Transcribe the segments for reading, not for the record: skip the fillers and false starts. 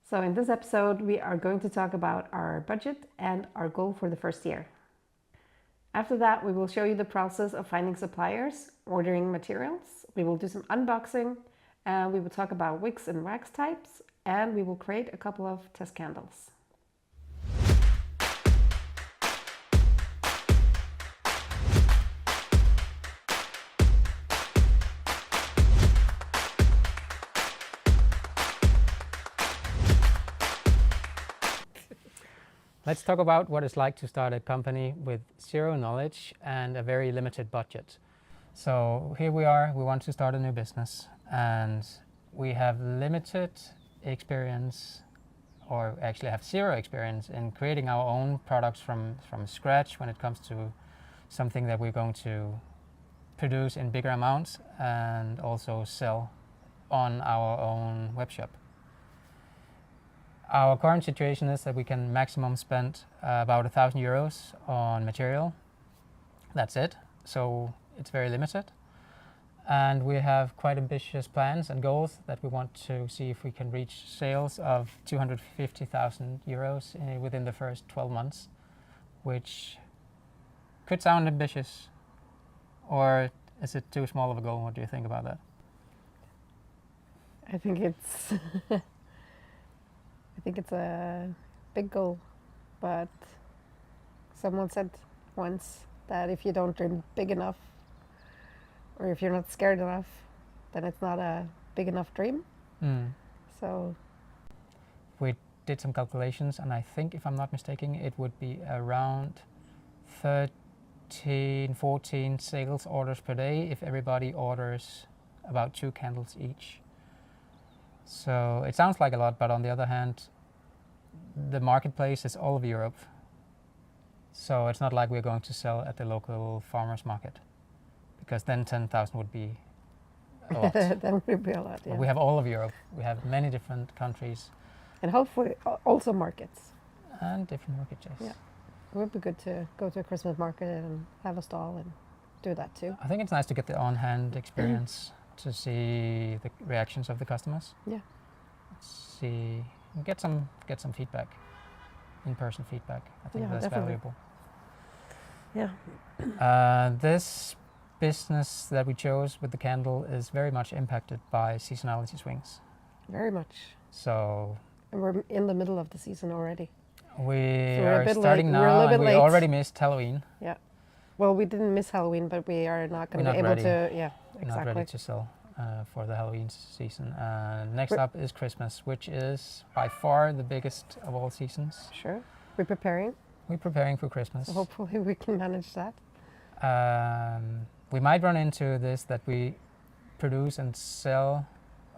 So in this episode, we are going to talk about our budget and our goal for the first year. After that, we will show you the process of finding suppliers, ordering materials. We will do some unboxing, and we will talk about wicks and wax types, and we will create a couple of test candles. Let's talk about what it's like to start a company with zero knowledge and a very limited budget. So here we are, we want to start a new business and we have limited experience, or actually have zero experience in creating our own products from scratch when it comes to something that we're going to produce in bigger amounts and also sell on our own web shop. Our current situation is that we can maximum spend about 1,000 euros on material. That's it. So it's very limited. And we have quite ambitious plans and goals that we want to see if we can reach sales of 250,000 euros within the first 12 months, which could sound ambitious. Or is it too small of a goal? What do you think about that? I think it's a big goal, but someone said once that if you don't dream big enough, or if you're not scared enough, then it's not a big enough dream. So we did some calculations, and I think, if I'm not mistaken, it would be around 13, 14 sales orders per day if everybody orders about 2 candles each. So it sounds like a lot, but on the other hand, the marketplace is all of Europe. So it's not like we're going to sell at the local farmer's market, because then 10,000 would be a lot. That would be a lot, yeah. But we have all of Europe. We have many different countries. And hopefully also markets. And different markets, yes. Yeah. It would be good to go to a Christmas market and have a stall and do that too. I think it's nice to get the on-hand experience to see the reactions of the customers. Yeah. See, get some feedback, in-person feedback. I think that's definitely valuable. Yeah. This business that we chose with the candle is very much impacted by seasonality swings. Very much. So And we're in the middle of the season already. we we're are starting late. We're a now, little and bit we late. already missed Halloween. Yeah. Well, we didn't miss Halloween, but we are not going to be able ready. to. Yeah, We're exactly. not ready to sell for the Halloween season. Next up is Christmas, which is by far the biggest of all seasons. Sure. We're preparing. We're preparing for Christmas. So hopefully we can manage that. We might run into this, that we produce and sell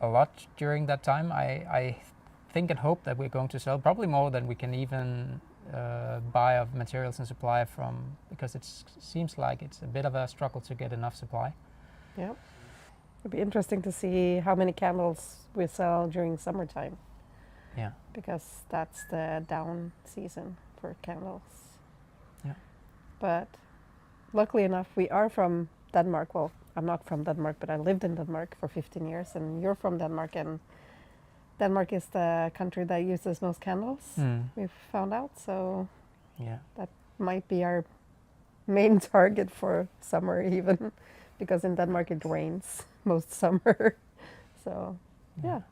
a lot during that time. I think and hope that we're going to sell probably more than we can even buy of materials and supply from, because it seems like it's a bit of a struggle to get enough supply. Yeah. It'd be interesting to see how many candles we sell during summertime. Yeah. Because that's the down season for candles. Yeah. But luckily enough, we are from Denmark. Well, I'm not from Denmark, but I lived in Denmark for 15 years, and you're from Denmark, and Denmark is the country that uses most candles, we've found out. So yeah, that might be our main target for summer even, because in Denmark it rains most summer. So yeah.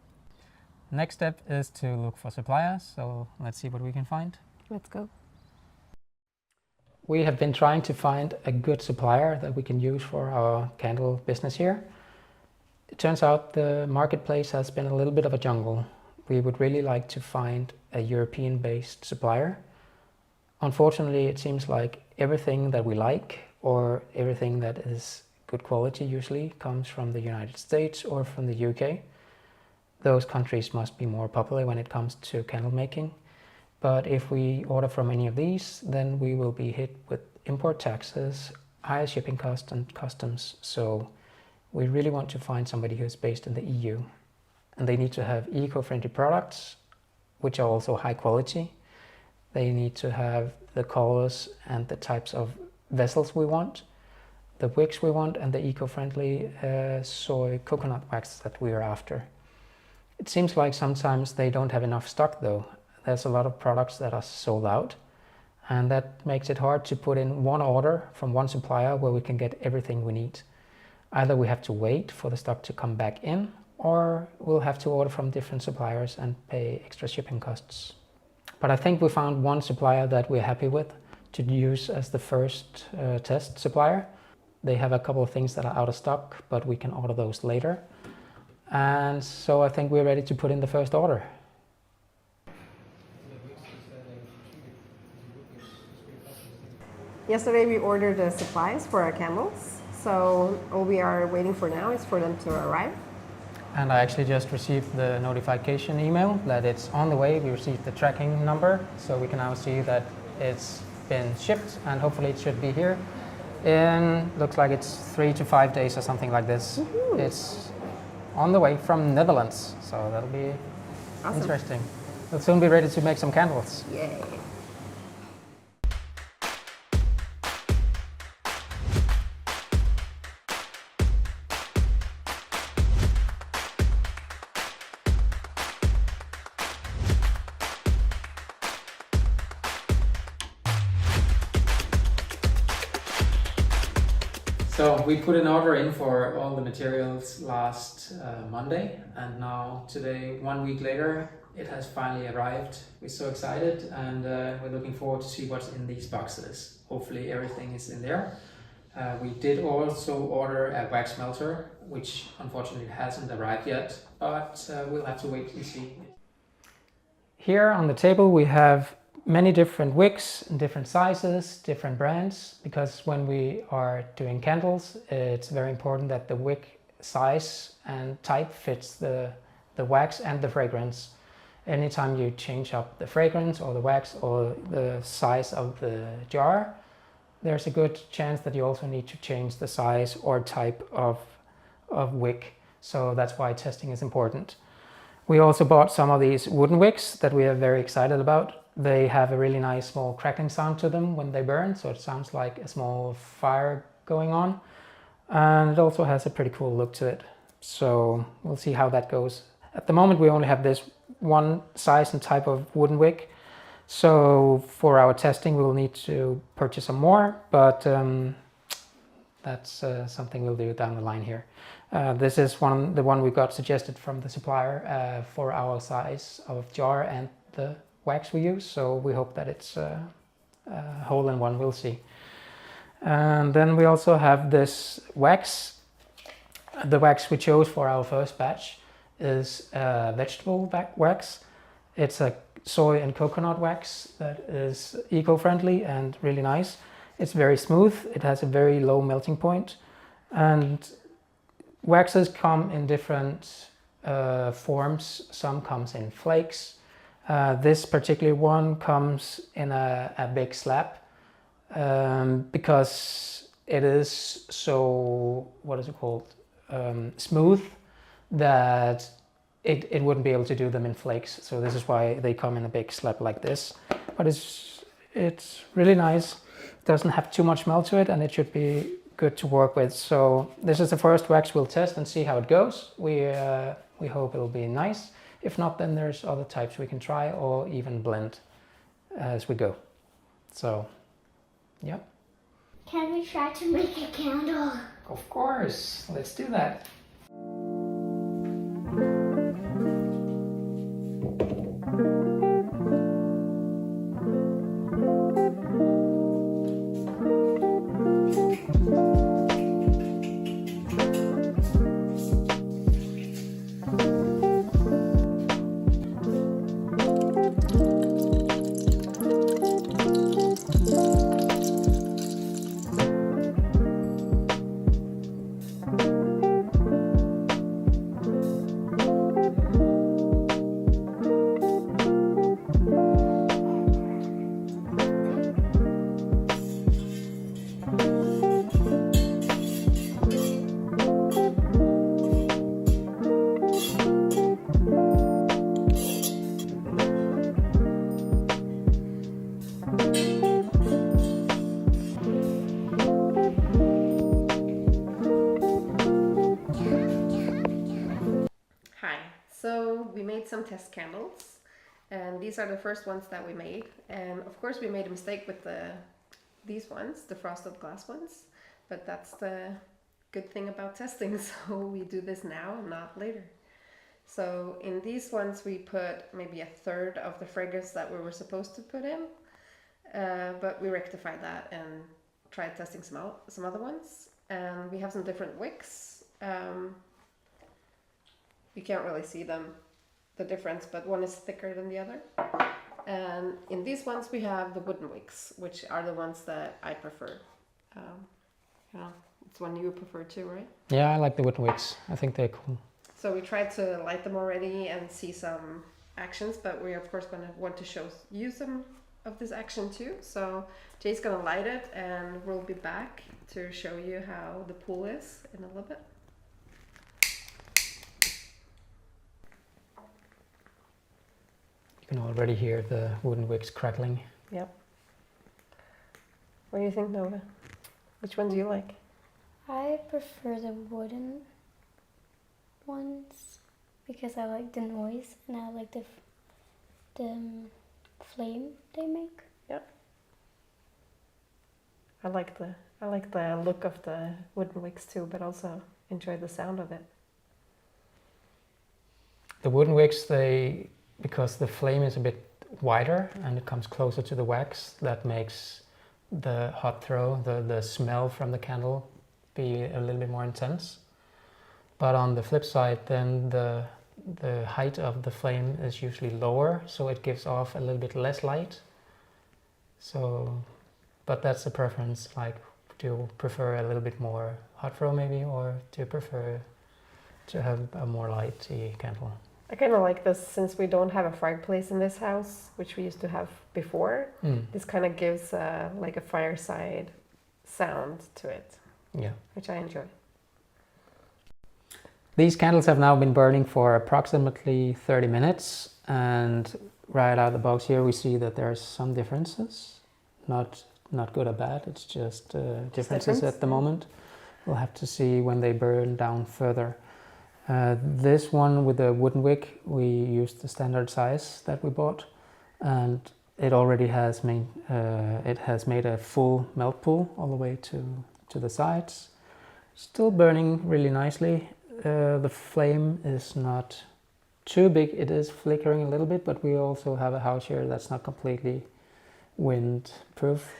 Next step is to look for suppliers. So let's see what we can find. Let's go. We have been trying to find a good supplier that we can use for our candle business here. It turns out the marketplace has been a little bit of a jungle. We would really like to find a European-based supplier. Unfortunately, it seems like everything that we like, or everything that is good quality, usually comes from the United States or from the UK. Those countries must be more popular when it comes to candle making. But if we order from any of these, then we will be hit with import taxes, higher shipping costs and customs. So we really want to find somebody who's based in the EU. And they need to have eco-friendly products, which are also high quality. They need to have the colors and the types of vessels we want, the wicks we want, and the eco-friendly soy coconut wax that we are after. It seems like sometimes they don't have enough stock though. There's a lot of products that are sold out, and that makes it hard to put in one order from one supplier where we can get everything we need. Either we have to wait for the stock to come back in, or we'll have to order from different suppliers and pay extra shipping costs. But I think we found one supplier that we're happy with to use as the first test supplier. They have a couple of things that are out of stock, but we can order those later. And so I think we're ready to put in the first order. Yesterday we ordered the supplies for our candles, so all we are waiting for now is for them to arrive. And I actually just received the notification email that it's on the way. We received the tracking number, so we can now see that it's been shipped, and hopefully it should be here in, looks like it's 3 to 5 days or something like this. Woohoo. It's on the way from Netherlands, so that'll be Awesome. interesting. We'll soon be ready to make some candles. Yay! So we put an order in for all the materials last Monday, and now today, 1 week later, it has finally arrived. We're so excited, and we're looking forward to see what's in these boxes. Hopefully everything is in there. We did also order a wax melter, which unfortunately hasn't arrived yet, but we'll have to wait and see. Here on the table we have many different wicks in different sizes, different brands, because when we are doing candles, it's very important that the wick size and type fits the wax and the fragrance. Anytime you change up the fragrance or the wax or the size of the jar, there's a good chance that you also need to change the size or type of wick. So that's why testing is important. We also bought some of these wooden wicks that we are very excited about. They have a really nice small crackling sound to them when they burn, so it sounds like a small fire going on. And it also has a pretty cool look to it. So we'll see how that goes. At the moment we only have this one size and type of wooden wick. So for our testing we'll need to purchase some more, but that's something we'll do down the line here. This is the one we got suggested from the supplier for our size of jar and the wax we use, so we hope that it's a hole-in-one, we'll see. And then we also have this wax. The wax we chose for our first batch is vegetable wax. It's a soy and coconut wax that is eco-friendly and really nice. It's very smooth, it has a very low melting point, and waxes come in different forms. Some comes in flakes. This particular one comes in a big slab because it is so, what is it called, smooth, that it wouldn't be able to do them in flakes. So this is why they come in a big slab like this. But it's really nice. Doesn't have too much melt to it, and it should be good to work with. So this is the first wax we'll test and see how it goes. We hope it'll be nice. If not, then there's other types we can try or even blend as we go. So, yeah. Can we try to make a candle? Of course, let's do that. test candles, and these are the first ones that we made. And of course we made a mistake with these ones, the frosted glass ones, but that's the good thing about testing. So we do this now, not later. So in these ones we put maybe a third of the fragrance that we were supposed to put in, but we rectified that and tried testing some other ones. And we have some different wicks. You can't really see the difference, but one is thicker than the other. And in these ones we have the wooden wicks, which are the ones that I prefer. Yeah, it's one you prefer too, right? Yeah, I like the wooden wicks. I think they're cool. So we tried to light them already and see some actions, but we of course gonna want to show you some of this action too. So Jay's gonna light it and we'll be back to show you how the pool is in a little bit. You can already hear the wooden wicks crackling. Yep. What do you think, Nova? Which one do you like? I prefer the wooden ones because I like the noise and I like the flame they make. Yep. I like the look of the wooden wicks too, but also enjoy the sound of it. The wooden wicks, because the flame is a bit wider and it comes closer to the wax, that makes the hot throw, the smell from the candle, be a little bit more intense. But on the flip side, then the height of the flame is usually lower, so it gives off a little bit less light. So, but that's a preference. Like, do you prefer a little bit more hot throw maybe, or do you prefer to have a more lighty candle? I kind of like this since we don't have a fireplace in this house, which we used to have before. This kind of gives like a fireside sound to it, Yeah. which I enjoy. These candles have now been burning for approximately 30 minutes, and right out of the box here we see that there's some differences. Not good or bad, it's just differences at the moment. We'll have to see when they burn down further. This one with the wooden wick, we used the standard size that we bought, and it already has made a full melt pool all the way to the sides. Still burning really nicely. The flame is not too big, it is flickering a little bit, but we also have a house here that's not completely wind proof.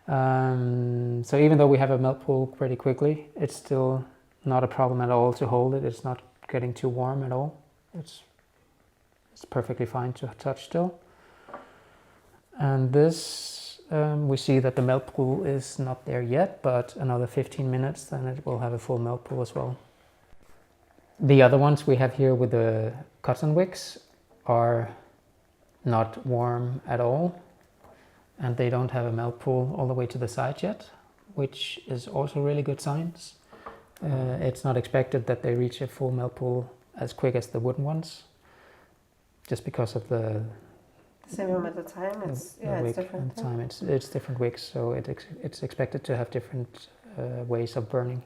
So even though we have a melt pool pretty quickly, it's still not a problem at all to hold it. It's not getting too warm at all. It's perfectly fine to touch still. And this, we see that the melt pool is not there yet, but another 15 minutes, then it will have a full melt pool as well. The other ones we have here with the cotton wicks are not warm at all, and they don't have a melt pool all the way to the side yet, which is also really good signs. It's not expected that they reach a full melt pool as quick as the wooden ones, just because of the same amount of time. It's different. At the time, it's different wicks, so it's expected to have different ways of burning.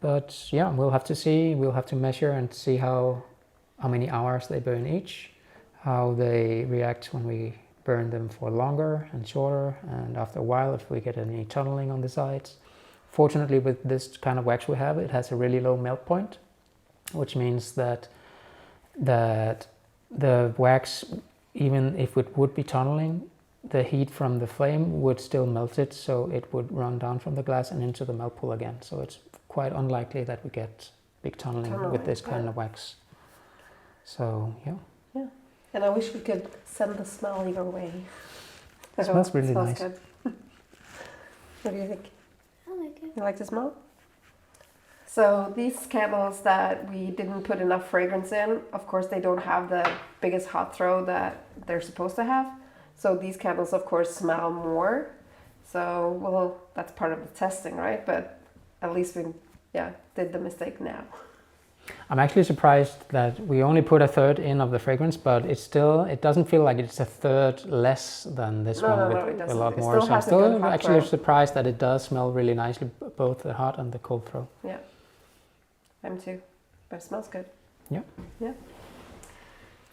But yeah, we'll have to see. We'll have to measure and see how many hours they burn each, how they react when we burn them for longer and shorter, and after a while if we get any tunneling on the sides. Fortunately, with this kind of wax we have, it has a really low melt point, which means that the wax, even if it would be tunneling, the heat from the flame would still melt it, so it would run down from the glass and into the melt pool again. So it's quite unlikely that we get big tunneling with this kind of wax. So yeah. Yeah, and I wish we could send the smell your way. It smells really nice. Good. What do you think? I like it. You like the smell? So these candles that we didn't put enough fragrance in, of course they don't have the biggest hot throw that they're supposed to have. So these candles of course smell more. So, well, that's part of the testing, right? But at least we, did the mistake now. I'm actually surprised that we only put a third in of the fragrance, but it doesn't feel like it's a third less than this one with a lot more. So I'm still actually surprised that it does smell really nicely, both the hot and the cold throw. Yeah, I'm too, but it smells good. Yeah. Yeah.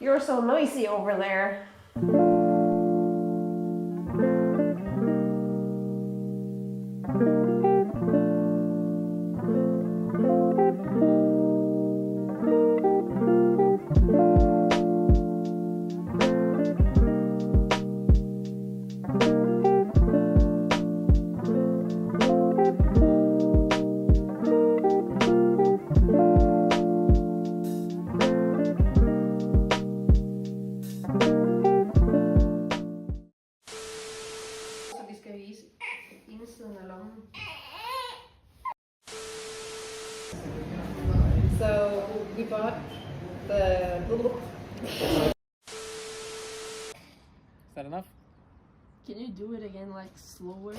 You're so noisy over there. Så vi skal vise indersiden af lommen. So we bought the little. Is that enough? Can you do it again, like slower?